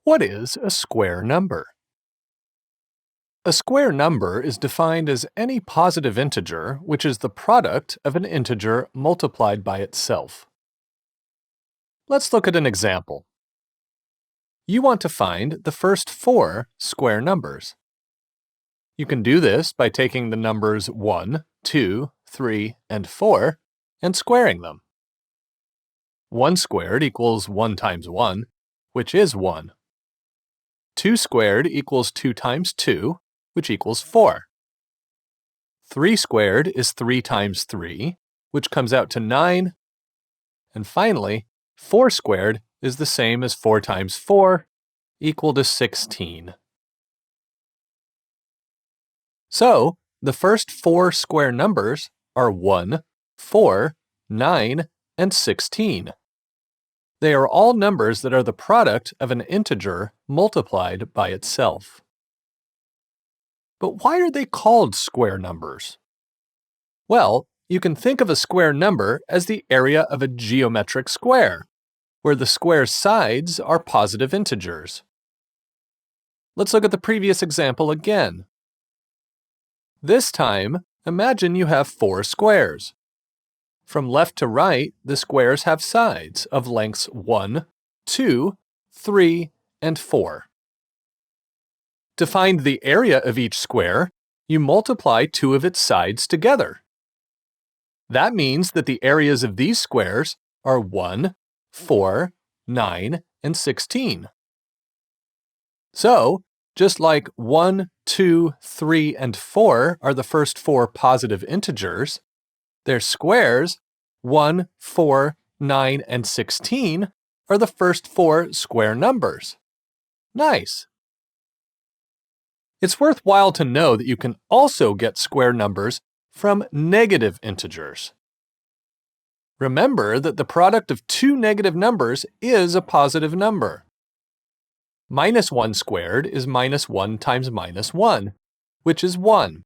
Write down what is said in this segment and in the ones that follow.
What is a square number? A square number is defined as any positive integer which is the product of an integer multiplied by itself. Let's look at an example. You want to find the first four square numbers. You can do this by taking the numbers 1, 2, 3, and 4 and squaring them. 1 squared equals 1 times 1, which is 1. 2 squared equals 2 times 2, which equals 4. 3 squared is 3 times 3, which comes out to 9. And finally, 4 squared is the same as 4 times 4, equal to 16. So, the first four square numbers are 1, 4, 9, and 16. They are all numbers that are the product of an integer multiplied by itself. But why are they called square numbers? Well, you can think of a square number as the area of a geometric square, where the square's sides are positive integers. Let's look at the previous example again. This time, imagine you have 4 squares. From left to right, the squares have sides of lengths 1, 2, 3, and 4. To find the area of each square, you multiply 2 of its sides together. That means that the areas of these squares are 1, 4, 9, and 16. So, just like 1, 2, 3, and 4 are the first four positive integers, their squares, 1, 4, 9, and 16, are the first four square numbers. Nice! It's worthwhile to know that you can also get square numbers from negative integers. Remember that the product of two negative numbers is a positive number. Minus 1 squared is minus 1 times minus 1, which is 1.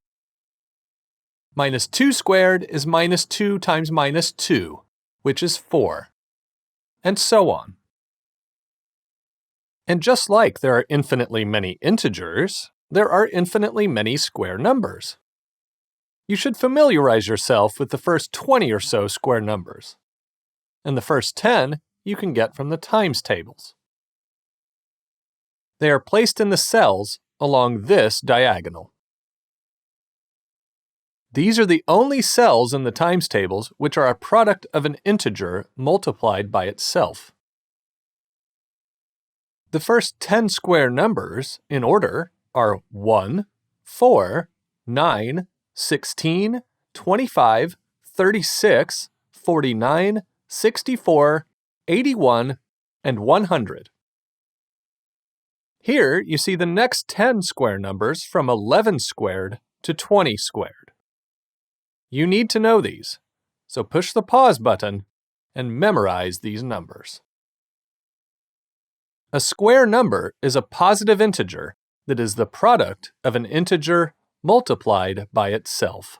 Minus 2 squared is minus 2 times minus 2, which is 4. And so on. And just like there are infinitely many integers, there are infinitely many square numbers. You should familiarize yourself with the first 20 or so square numbers. And the first 10 you can get from the times tables. They are placed in the cells along this diagonal. These are the only cells in the times tables which are a product of an integer multiplied by itself. The first 10 square numbers, in order, are 1, 4, 9, 16, 25, 36, 49, 64, 81, and 100. Here you see the next 10 square numbers from 11 squared to 20 squared. You need to know these, so push the pause button and memorize these numbers. A square number is a positive integer that is the product of an integer multiplied by itself.